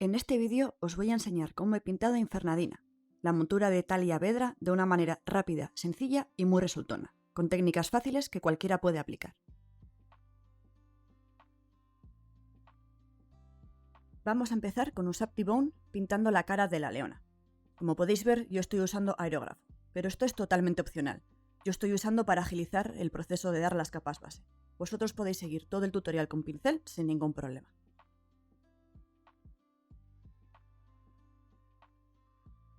En este vídeo os voy a enseñar cómo he pintado a Infernadina, la montura de Thalia Vedra, de una manera rápida, sencilla y muy resultona, con técnicas fáciles que cualquiera puede aplicar. Vamos a empezar con Ushabti Bone pintando la cara de la leona. Como podéis ver, yo estoy usando aerógrafo, pero esto es totalmente opcional. Yo estoy usando para agilizar el proceso de dar las capas base. Vosotros podéis seguir todo el tutorial con pincel sin ningún problema.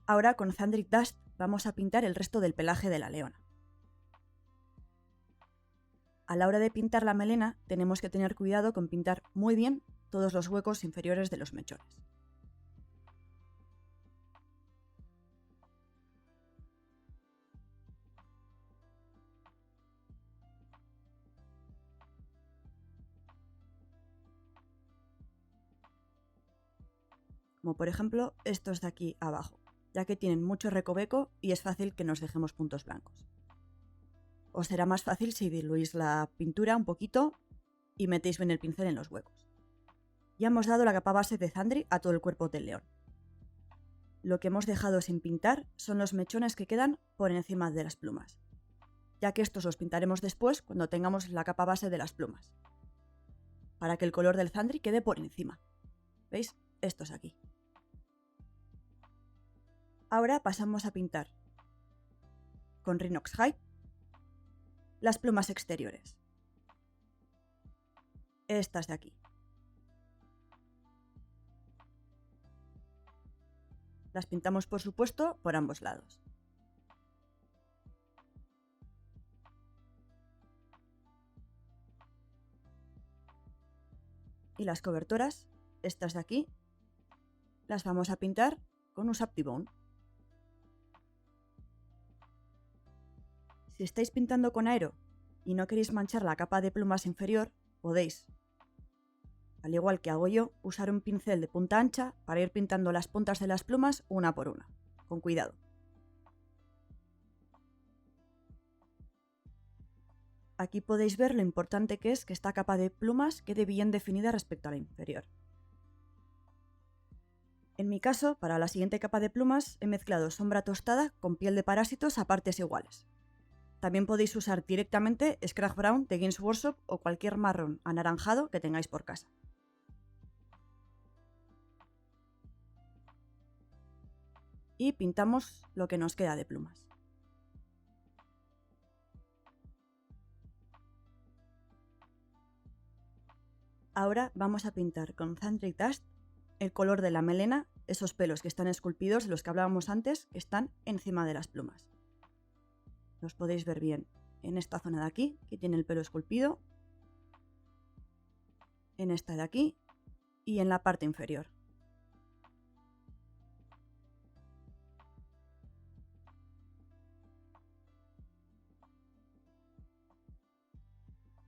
Ahora con Thundric Dust vamos a pintar el resto del pelaje de la leona. A la hora de pintar la melena tenemos que tener cuidado con pintar muy bien todos los huecos inferiores de los mechones. Como por ejemplo estos de aquí abajo, ya que tienen mucho recoveco y es fácil que nos dejemos puntos blancos. Os será más fácil si diluís la pintura un poquito y metéis bien el pincel en los huecos. Ya hemos dado la capa base de Thundric a todo el cuerpo del león. Lo que hemos dejado sin pintar son los mechones que quedan por encima de las plumas, ya que estos los pintaremos después cuando tengamos la capa base de las plumas, para que el color del Thundric quede por encima. ¿Veis? Estos aquí. Ahora pasamos a pintar con Rhinox Hide las plumas exteriores. Estas de aquí. Las pintamos, por supuesto, por ambos lados. Y las cobertoras, estas de aquí, las vamos a pintar con Ushabti Bone. Si estáis pintando con aero y no queréis manchar la capa de plumas inferior, podéis, al igual que hago yo, usar un pincel de punta ancha para ir pintando las puntas de las plumas una por una, con cuidado. Aquí podéis ver lo importante que es que esta capa de plumas quede bien definida respecto a la inferior. En mi caso, para la siguiente capa de plumas he mezclado sombra tostada con piel de parásitos a partes iguales. También podéis usar directamente Scrag Brown de Games Workshop o cualquier marrón anaranjado que tengáis por casa. Y pintamos lo que nos queda de plumas. Ahora vamos a pintar con Thundric Dust el color de la melena, esos pelos que están esculpidos, de los que hablábamos antes, que están encima de las plumas. Los podéis ver bien en esta zona de aquí, que tiene el pelo esculpido, en esta de aquí y en la parte inferior.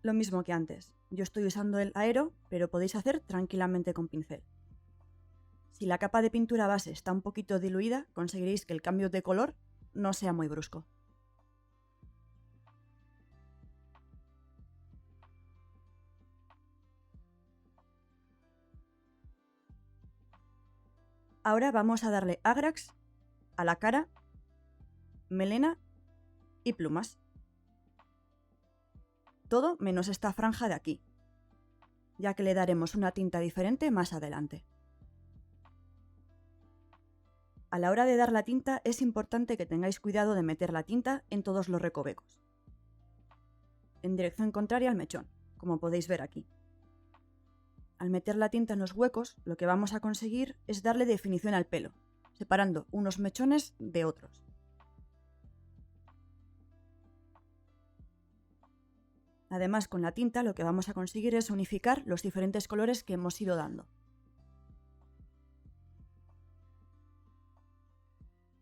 Lo mismo que antes, yo estoy usando el aero, pero podéis hacer tranquilamente con pincel. Si la capa de pintura base está un poquito diluida, conseguiréis que el cambio de color no sea muy brusco. Ahora vamos a darle Agrax a la cara, melena y plumas. Todo menos esta franja de aquí, ya que le daremos una tinta diferente más adelante. A la hora de dar la tinta es importante que tengáis cuidado de meter la tinta en todos los recovecos, en dirección contraria al mechón, como podéis ver aquí. Al meter la tinta en los huecos, lo que vamos a conseguir es darle definición al pelo, separando unos mechones de otros. Además, con la tinta lo que vamos a conseguir es unificar los diferentes colores que hemos ido dando.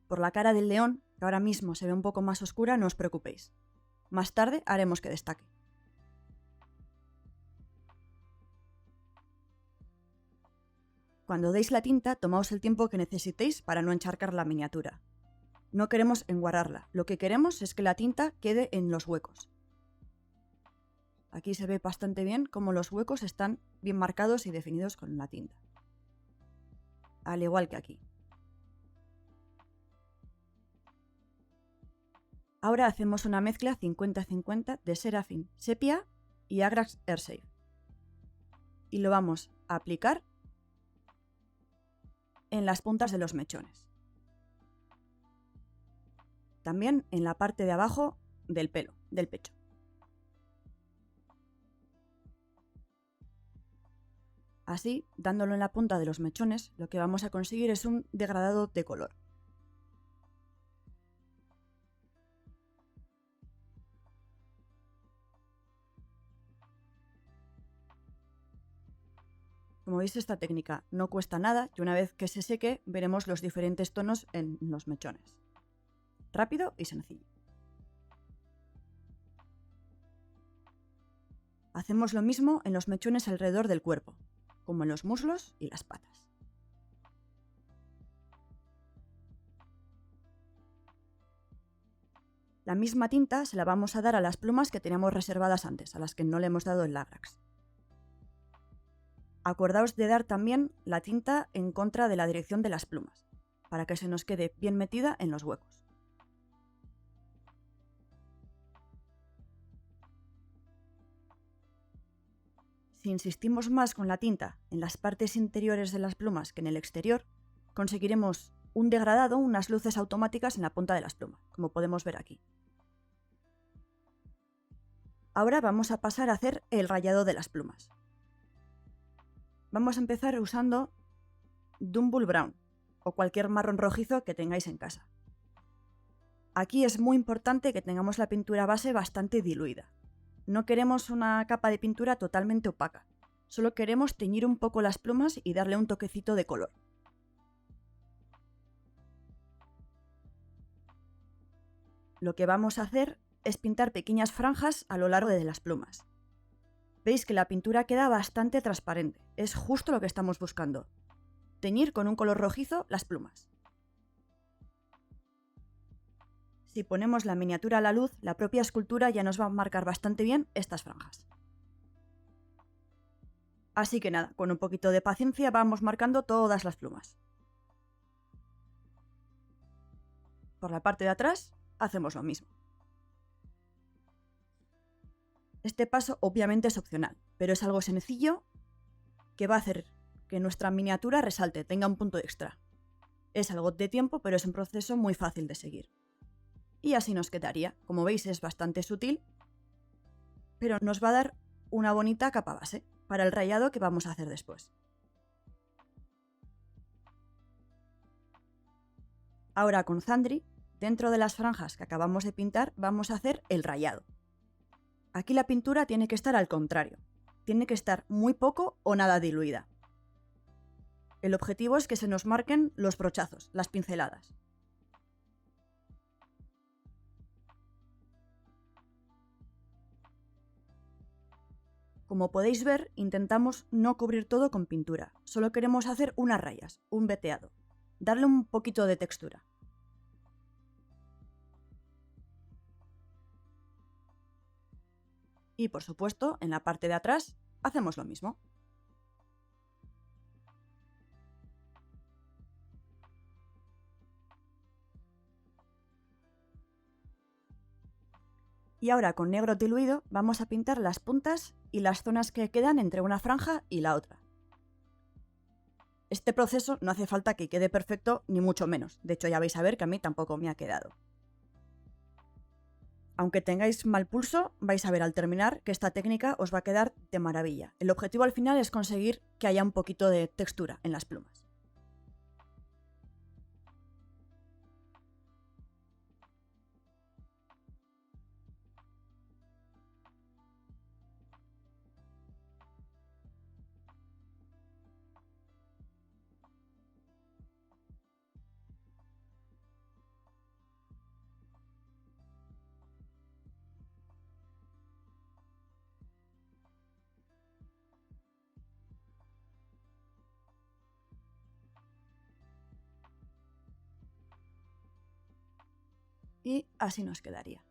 Por la cara del león, que ahora mismo se ve un poco más oscura, no os preocupéis. Más tarde haremos que destaque. Cuando deis la tinta, tomaos el tiempo que necesitéis para no encharcar la miniatura. No queremos enguarrarla, lo que queremos es que la tinta quede en los huecos. Aquí se ve bastante bien cómo los huecos están bien marcados y definidos con la tinta. al igual que aquí. Ahora hacemos una mezcla 50-50 de Seraphim Sepia y Agrax Airsafe. Y lo vamos a aplicar en las puntas de los mechones. También en la parte de abajo del pelo, del pecho. Así, dándolo en la punta de los mechones, lo que vamos a conseguir es un degradado de color. Como veis, esta técnica no cuesta nada y una vez que se seque veremos los diferentes tonos en los mechones. Rápido y sencillo. Hacemos lo mismo en los mechones alrededor del cuerpo, como en los muslos y las patas. La misma tinta se la vamos a dar a las plumas que teníamos reservadas antes, a las que no le hemos dado el Agrax. Acordaos de dar también la tinta en contra de la dirección de las plumas, para que se nos quede bien metida en los huecos. Si insistimos más con la tinta en las partes interiores de las plumas que en el exterior, conseguiremos un degradado, unas luces automáticas en la punta de las plumas, como podemos ver aquí. Ahora vamos a pasar a hacer el rayado de las plumas. Vamos a empezar usando Dumble Brown o cualquier marrón rojizo que tengáis en casa. Aquí es muy importante que tengamos la pintura base bastante diluida. No queremos una capa de pintura totalmente opaca, solo queremos teñir un poco las plumas y darle un toquecito de color. Lo que vamos a hacer es pintar pequeñas franjas a lo largo de las plumas. Veis que la pintura queda bastante transparente, es justo lo que estamos buscando. Teñir con un color rojizo las plumas. Si ponemos la miniatura a la luz, la propia escultura ya nos va a marcar bastante bien estas franjas. Así que nada, con un poquito de paciencia vamos marcando todas las plumas. Por la parte de atrás hacemos lo mismo. Este paso obviamente es opcional, pero es algo sencillo que va a hacer que nuestra miniatura resalte, tenga un punto extra. Es algo de tiempo, pero es un proceso muy fácil de seguir. Y así nos quedaría. Como veis, es bastante sutil, pero nos va a dar una bonita capa base para el rayado que vamos a hacer después. Ahora con Zandri, dentro de las franjas que acabamos de pintar, vamos a hacer el rayado. Aquí la pintura tiene que estar al contrario. Tiene que estar muy poco o nada diluida. El objetivo es que se nos marquen los brochazos, las pinceladas. Como podéis ver, intentamos no cubrir todo con pintura, solo queremos hacer unas rayas, un veteado, darle un poquito de textura. Y por supuesto, en la parte de atrás, hacemos lo mismo. Y ahora con negro diluido vamos a pintar las puntas y las zonas que quedan entre una franja y la otra. Este proceso no hace falta que quede perfecto ni mucho menos, de hecho ya vais a ver que a mí tampoco me ha quedado. Aunque tengáis mal pulso, vais a ver al terminar que esta técnica os va a quedar de maravilla. El objetivo al final es conseguir que haya un poquito de textura en las plumas. Y así nos quedaría.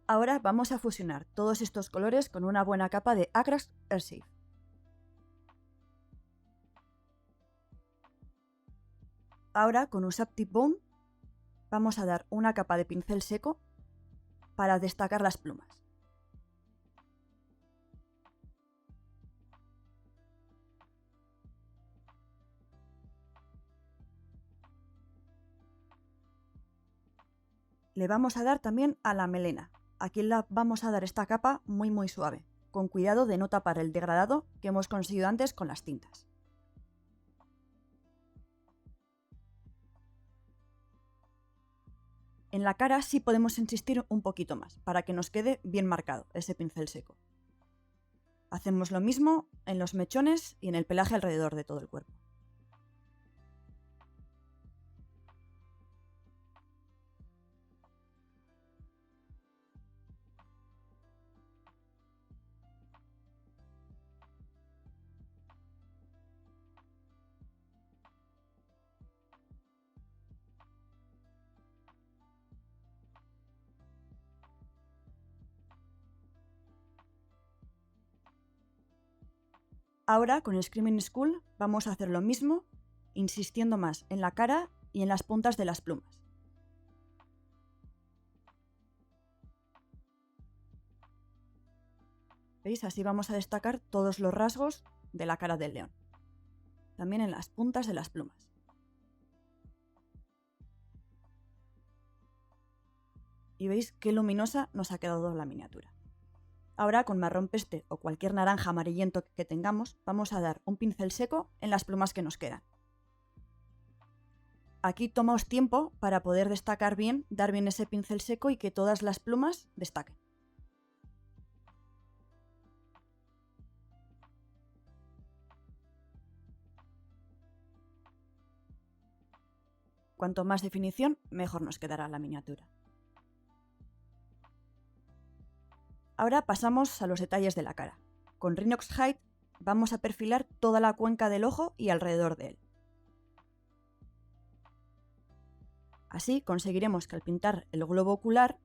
Ahora vamos a fusionar todos estos colores con una buena capa de Agrax Airsafe. Ahora con Usap Tip Bone vamos a dar una capa de pincel seco para destacar las plumas. Le vamos a dar también a la melena. Aquí la vamos a dar esta capa muy suave, con cuidado de no tapar el degradado que hemos conseguido antes con las tintas. En la cara sí podemos insistir un poquito más, para que nos quede bien marcado ese pincel seco. Hacemos lo mismo en los mechones y en el pelaje alrededor de todo el cuerpo. Ahora con Screaming Skull vamos a hacer lo mismo, insistiendo más en la cara y en las puntas de las plumas. ¿Veis? Así vamos a destacar todos los rasgos de la cara del león. También en las puntas de las plumas. Y veis qué luminosa nos ha quedado la miniatura. Ahora con marrón peste o cualquier naranja amarillento que tengamos, vamos a dar un pincel seco en las plumas que nos quedan. Aquí tomaos tiempo para poder destacar bien, dar bien ese pincel seco y que todas las plumas destaquen. Cuanto más definición, mejor nos quedará la miniatura. Ahora pasamos a los detalles de la cara. Con Rhinox Hide vamos a perfilar toda la cuenca del ojo y alrededor de él. Así conseguiremos que al pintar el globo ocular,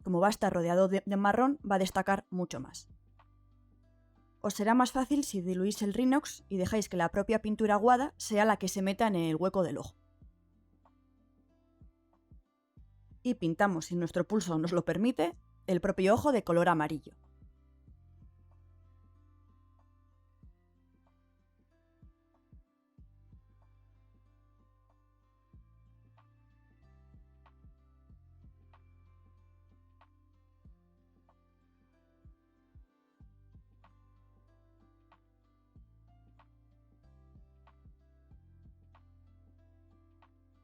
como va a estar rodeado de marrón, va a destacar mucho más. Os será más fácil si diluís el Rhinox y dejáis que la propia pintura aguada sea la que se meta en el hueco del ojo. Y pintamos, si nuestro pulso nos lo permite, el propio ojo de color amarillo.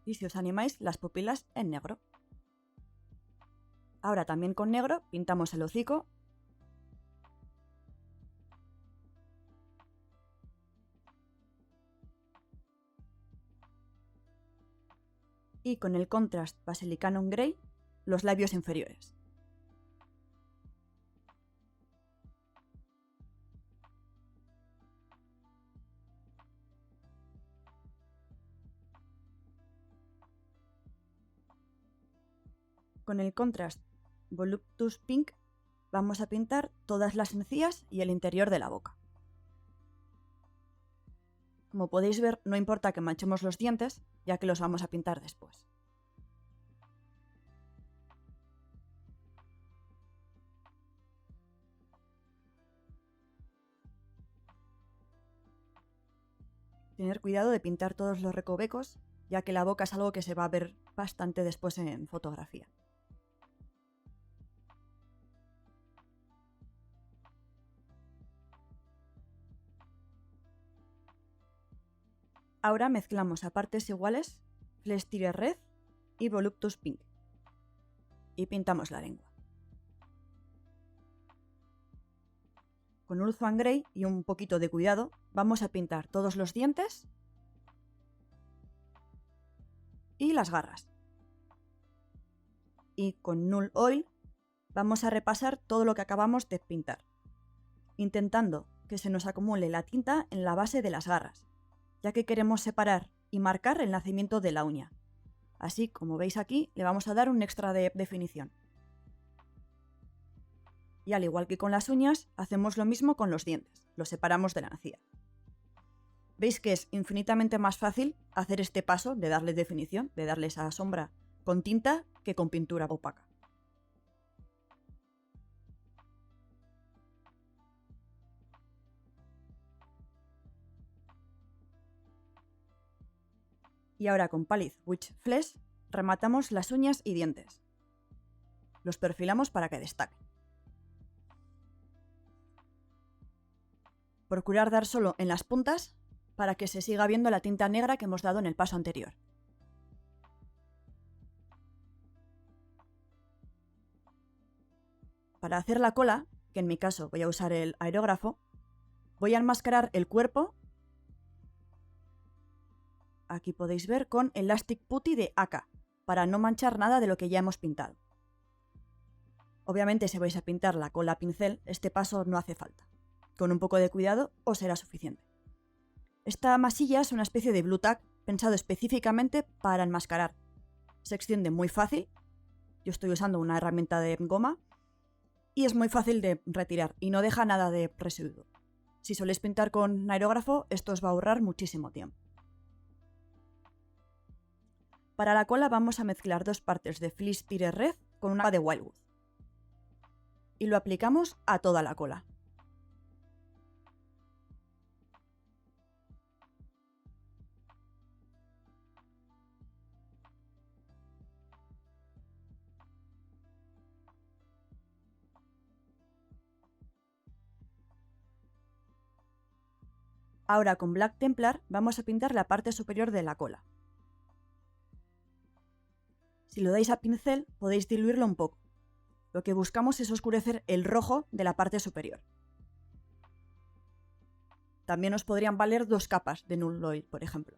Y si os animáis, las pupilas en negro. Ahora también con negro pintamos el hocico y con el Contrast Basilicanum Grey los labios inferiores. Con el Contrast Voluptuous Pink vamos a pintar todas las encías y el interior de la boca. Como podéis ver, no importa que manchemos los dientes, ya que los vamos a pintar después. Tener cuidado de pintar todos los recovecos, ya que la boca es algo que se va a ver bastante después en fotografía. Ahora mezclamos a partes iguales Flesh Tear Red y Voluptuous Pink y pintamos la lengua. Con Ulthuan Grey y un poquito de cuidado vamos a pintar todos los dientes y las garras. Y con Null Oil vamos a repasar todo lo que acabamos de pintar, intentando que se nos acumule la tinta en la base de las garras, ya que queremos separar y marcar el nacimiento de la uña. Así, como veis aquí, le vamos a dar un extra de definición. Y al igual que con las uñas, hacemos lo mismo con los dientes, los separamos de la encía. Veis que es infinitamente más fácil hacer este paso de darle definición, de darle esa sombra con tinta que con pintura opaca. Y ahora con Palette Witch Flesh rematamos las uñas y dientes. Los perfilamos para que destaquen. Procurar dar solo en las puntas para que se siga viendo la tinta negra que hemos dado en el paso anterior. Para hacer la cola, que en mi caso voy a usar el aerógrafo, voy a enmascarar el cuerpo, aquí podéis ver, con Elastic Putty de Aka, para no manchar nada de lo que ya hemos pintado. Obviamente si vais a pintar la cola a pincel, este paso no hace falta. Con un poco de cuidado os será suficiente. Esta masilla es una especie de Blu Tack pensado específicamente para enmascarar. Se extiende muy fácil, yo estoy usando una herramienta de goma, y es muy fácil de retirar y no deja nada de residuo. Si soléis pintar con aerógrafo, esto os va a ahorrar muchísimo tiempo. Para la cola vamos a mezclar 2 partes de Fleece Tire Red con una de Wildwood. Y lo aplicamos a toda la cola. Ahora con Black Templar vamos a pintar la parte superior de la cola. Si lo dais a pincel podéis diluirlo un poco. Lo que buscamos es oscurecer el rojo de la parte superior. También os podrían valer 2 capas de Null Oil, por ejemplo.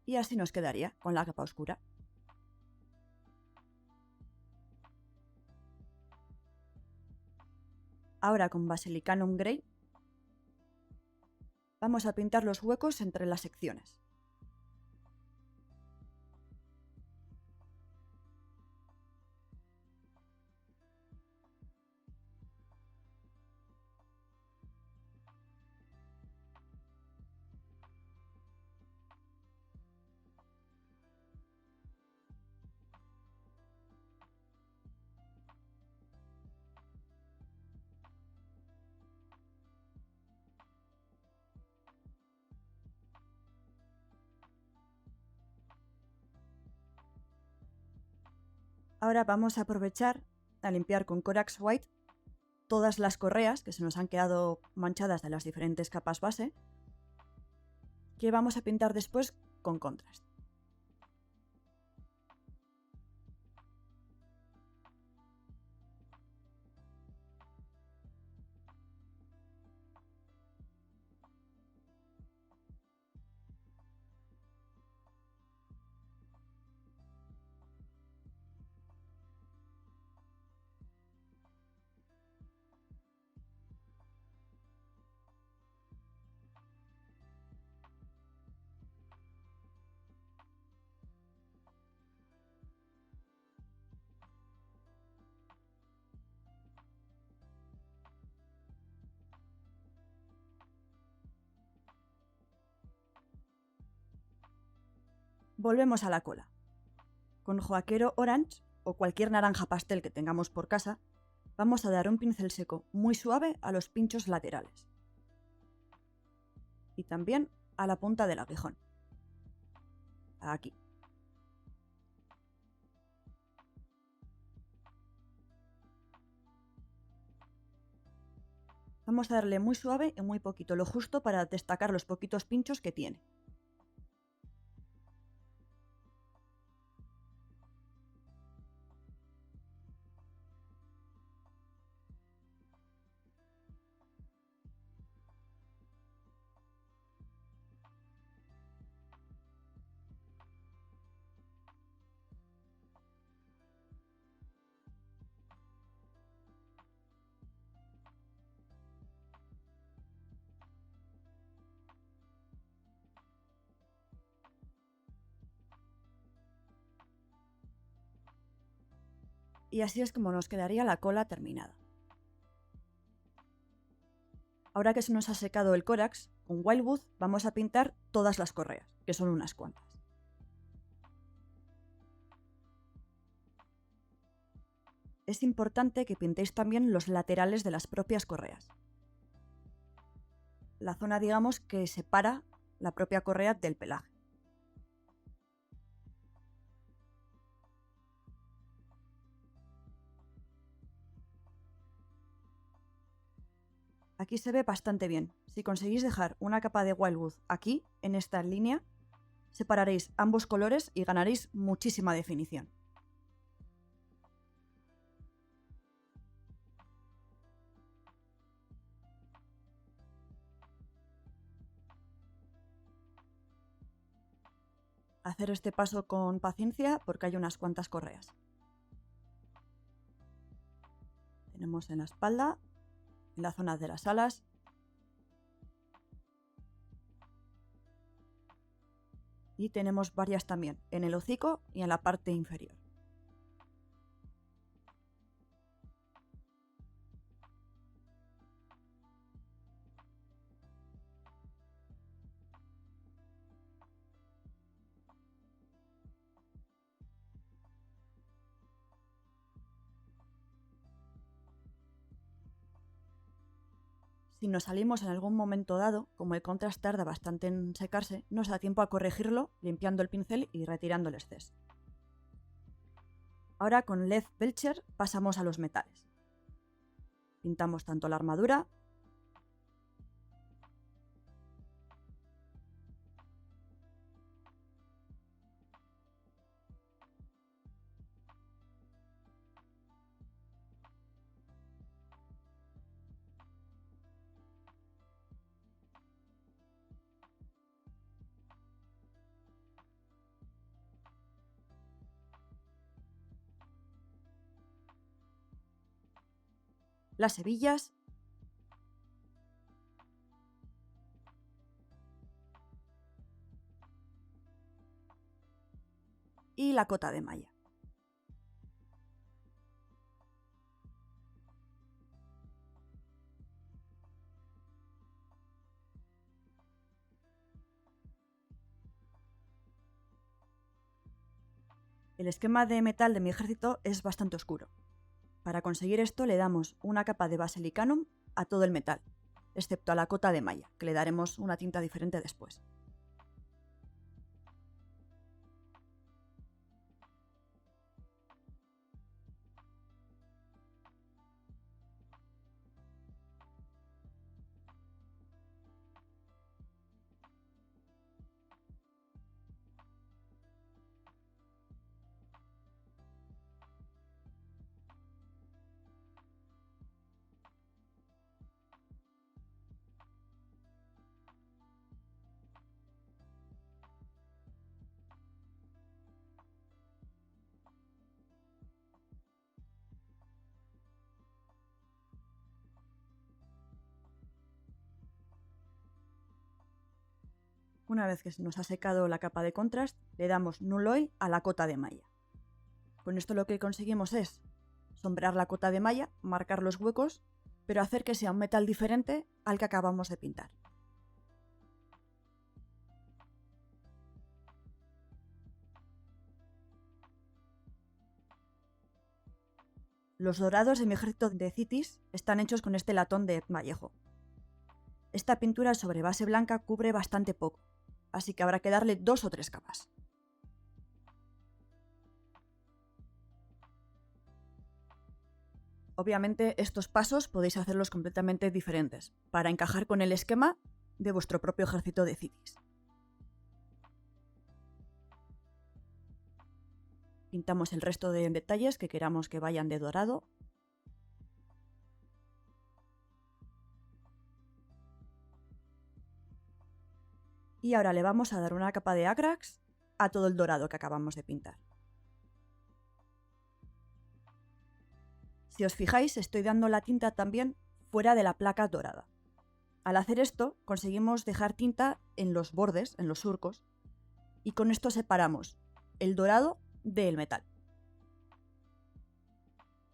Y así nos quedaría con la capa oscura. Ahora con Basilicanum Grey vamos a pintar los huecos entre las secciones. Ahora vamos a aprovechar a limpiar con Corax White todas las correas que se nos han quedado manchadas de las diferentes capas base, que vamos a pintar después con contrast. Volvemos a la cola. Con Joaquero Orange o cualquier naranja pastel que tengamos por casa, vamos a dar un pincel seco muy suave a los pinchos laterales. Y también a la punta del aguijón. Aquí. Vamos a darle muy suave y muy poquito, lo justo para destacar los poquitos pinchos que tiene. Y así es como nos quedaría la cola terminada. Ahora que se nos ha secado el córax, con Wildwood vamos a pintar todas las correas, que son unas cuantas. Es importante que pintéis también los laterales de las propias correas. La zona, digamos, que separa la propia correa del pelaje. Aquí se ve bastante bien. Si conseguís dejar una capa de Wildwood aquí, en esta línea, separaréis ambos colores y ganaréis muchísima definición. Hacer este paso con paciencia porque hay unas cuantas correas. Tenemos en la espalda, en la zona de las alas, y tenemos varias también en el hocico y en la parte inferior. Si nos salimos en algún momento dado, como el contrast tarda bastante en secarse, nos da tiempo a corregirlo limpiando el pincel y retirando el exceso. Ahora con LED Belcher pasamos a los metales. Pintamos tanto la armadura las hebillas y la cota de malla. El esquema de metal de mi ejército es bastante oscuro. Para conseguir esto le damos una capa de Basilicanum a todo el metal, excepto a la cota de malla, que le daremos una tinta diferente después. Una vez que se nos ha secado la capa de contrast, le damos Null Oil a la cota de malla. Con esto lo que conseguimos es sombrear la cota de malla, marcar los huecos, pero hacer que sea un metal diferente al que acabamos de pintar. Los dorados de mi ejército de Cities están hechos con este latón de Vallejo. Esta pintura sobre base blanca cubre bastante poco, así que habrá que darle 2 o 3 capas. Obviamente estos pasos podéis hacerlos completamente diferentes, para encajar con el esquema de vuestro propio ejército de Cities. Pintamos el resto de detalles que queramos que vayan de dorado. Y ahora le vamos a dar una capa de Agrax a todo el dorado que acabamos de pintar. Si os fijáis, estoy dando la tinta también fuera de la placa dorada. Al hacer esto, conseguimos dejar tinta en los bordes, en los surcos, y con esto separamos el dorado del metal.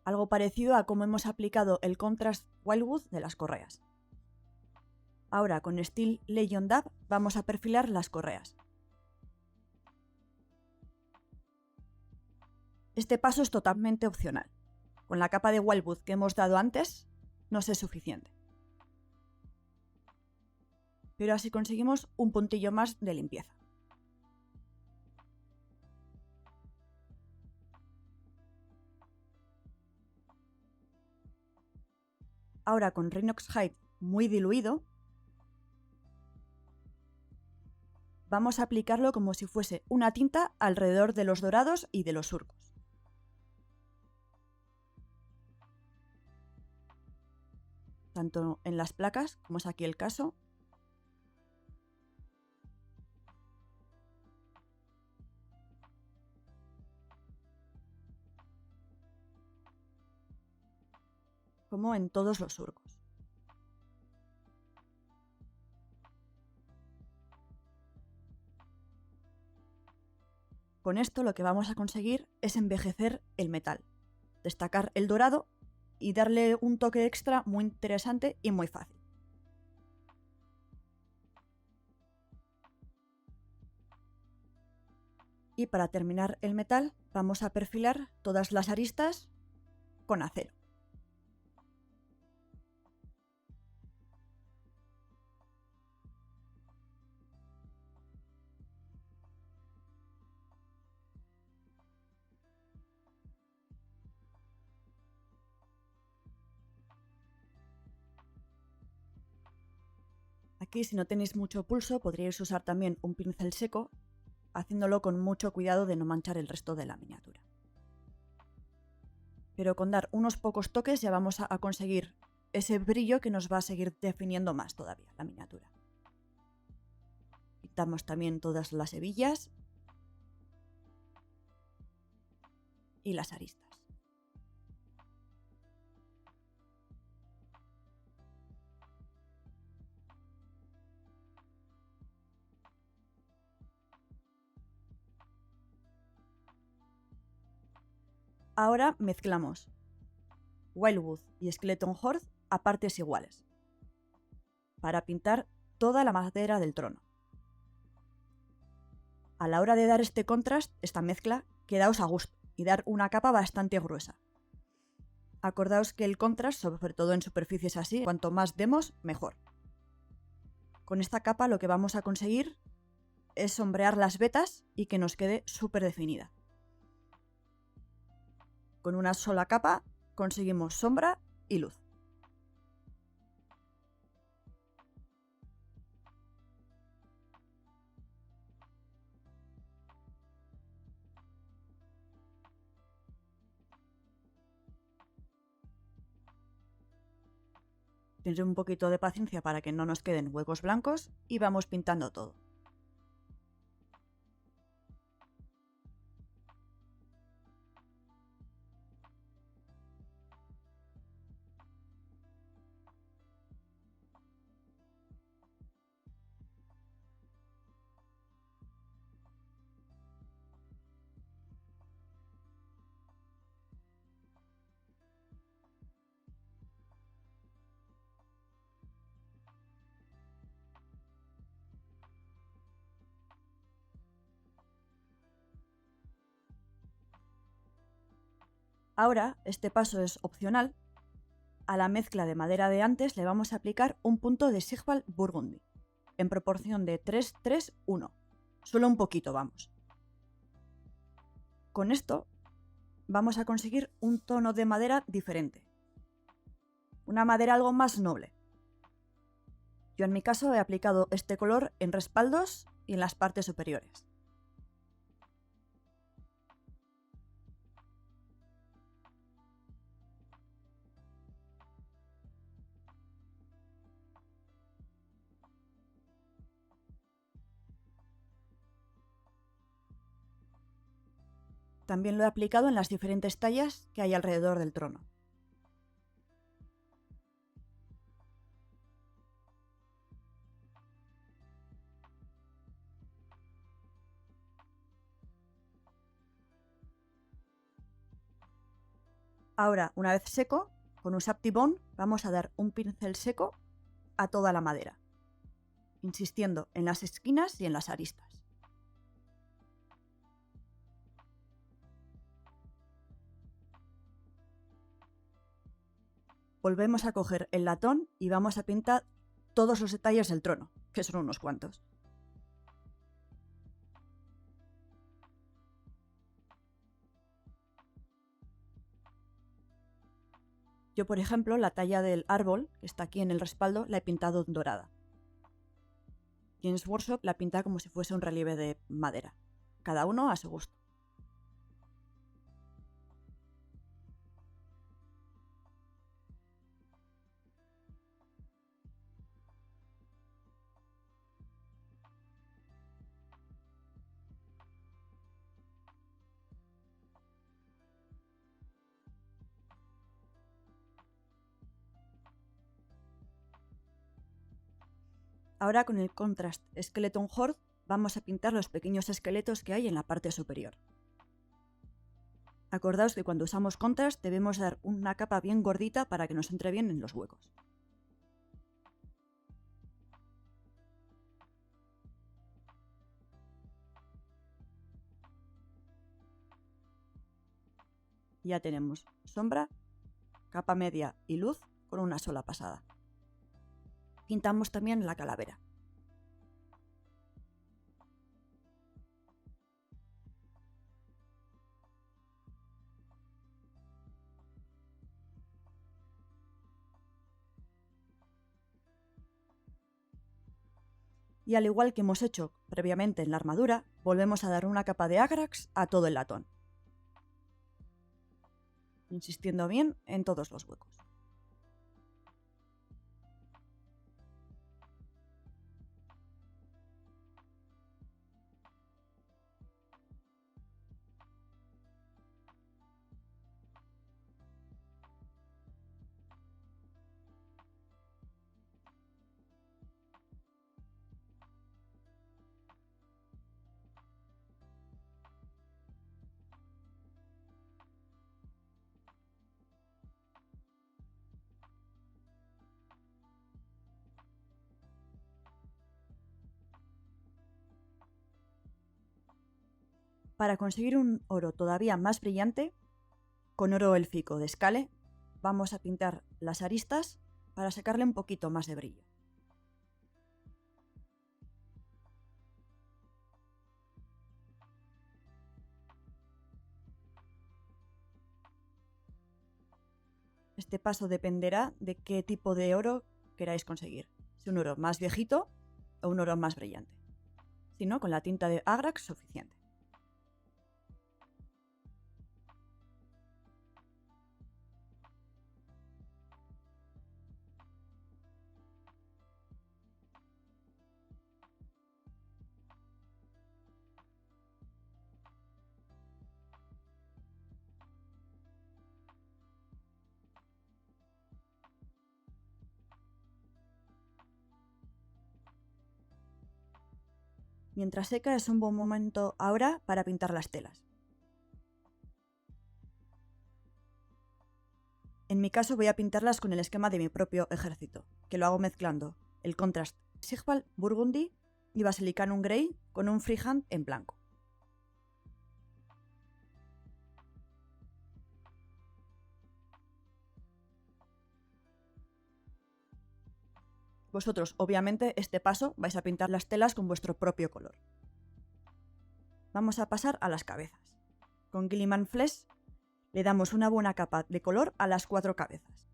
algo parecido a cómo hemos aplicado el contrast Wildwood de las correas. Ahora con Steel Legion Dab vamos a perfilar las correas. Este paso es totalmente opcional. Con la capa de Wildwood que hemos dado antes, nos es suficiente. Pero así conseguimos un puntillo más de limpieza. Ahora con Rhinox Hide muy diluido, vamos a aplicarlo como si fuese una tinta alrededor de los dorados y de los surcos. Tanto en las placas, como es aquí el caso, como en todos los surcos. Con esto lo que vamos a conseguir es envejecer el metal, destacar el dorado y darle un toque extra muy interesante y muy fácil. Y para terminar el metal vamos a perfilar todas las aristas con acero. Aquí, si no tenéis mucho pulso, podríais usar también un pincel seco, haciéndolo con mucho cuidado de no manchar el resto de la miniatura. Pero con dar unos pocos toques ya vamos a conseguir ese brillo que nos va a seguir definiendo más todavía la miniatura. Pintamos también todas las hebillas y las aristas. Ahora mezclamos Wildwood y Skeleton Horde a partes iguales para pintar toda la madera del trono. A la hora de dar este contraste, esta mezcla, quedaos a gusto y dar una capa bastante gruesa. Acordaos que el contraste, sobre todo en superficies así, cuanto más demos, mejor. Con esta capa lo que vamos a conseguir es sombrear las vetas y que nos quede súper definida. Con una sola capa conseguimos sombra y luz. Tener un poquito de paciencia para que no nos queden huecos blancos y vamos pintando todo. Ahora, este paso es opcional. A la mezcla de madera de antes le vamos a aplicar un punto de Sigval Burgundy, en proporción de 3-3-1. Solo un poquito, vamos. Con esto vamos a conseguir un tono de madera diferente. Una madera algo más noble. Yo en mi caso he aplicado este color en respaldos y en las partes superiores. También lo he aplicado en las diferentes tallas que hay alrededor del trono. Ahora, una vez seco, con un Saptibón vamos a dar un pincel seco a toda la madera, insistiendo en las esquinas y en las aristas. Volvemos a coger el latón y vamos a pintar todos los detalles del trono, que son unos cuantos. Yo, por ejemplo, la talla del árbol, que está aquí en el respaldo, la he pintado dorada. Games Workshop la pinta como si fuese un relieve de madera. Cada uno a su gusto. Ahora con el Contrast Skeleton Horde vamos a pintar los pequeños esqueletos que hay en la parte superior. Acordaos que cuando usamos Contrast debemos dar una capa bien gordita para que nos entre bien en los huecos. Ya tenemos sombra, capa media y luz con una sola pasada. Pintamos también la calavera. Y al igual que hemos hecho previamente en la armadura, volvemos a dar una capa de Agrax a todo el latón, insistiendo bien en todos los huecos. Para conseguir un oro todavía más brillante, con oro élfico de Scale, vamos a pintar las aristas para sacarle un poquito más de brillo. Este paso dependerá de qué tipo de oro queráis conseguir, si un oro más viejito o un oro más brillante. Si no, con la tinta de Agrax suficiente. Mientras seca es un buen momento ahora para pintar las telas. En mi caso voy a pintarlas con el esquema de mi propio ejército, que lo hago mezclando el Contrast Sigval Burgundy y Basilicanum Grey con un freehand en blanco. Vosotros, obviamente, este paso vais a pintar las telas con vuestro propio color. Vamos a pasar a las cabezas. Con Gilliman Flesh le damos una buena capa de color a las 4 cabezas.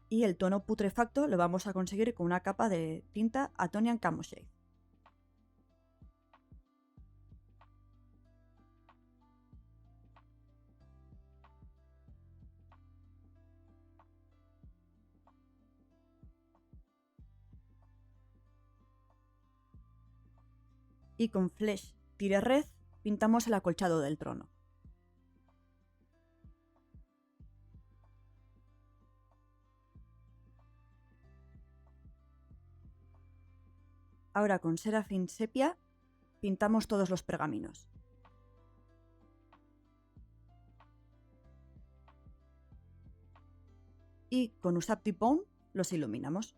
Y el tono putrefacto lo vamos a conseguir con una capa de tinta Atonian Camoshade. Y con Flesh Tire Red pintamos el acolchado del trono. Ahora con Seraphim Sepia pintamos todos los pergaminos. Y con Ushabti Pone los iluminamos.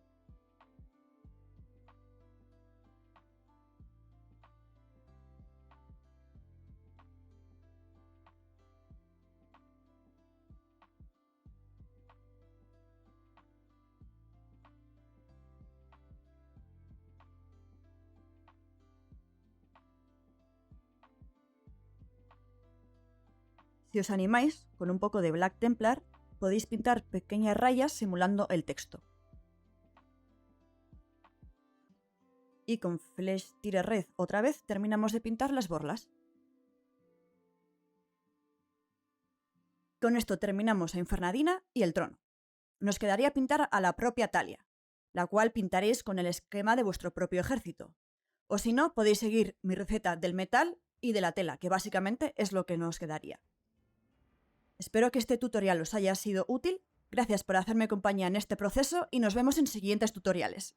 Si os animáis, con un poco de Black Templar podéis pintar pequeñas rayas simulando el texto. Y con Flesh Tire Red otra vez terminamos de pintar las borlas. Con esto terminamos a Infernadina y el trono. Nos quedaría pintar a la propia Talia, la cual pintaréis con el esquema de vuestro propio ejército. O si no, podéis seguir mi receta del metal y de la tela, que básicamente es lo que nos quedaría. Espero que este tutorial os haya sido útil. Gracias por hacerme compañía en este proceso y nos vemos en siguientes tutoriales.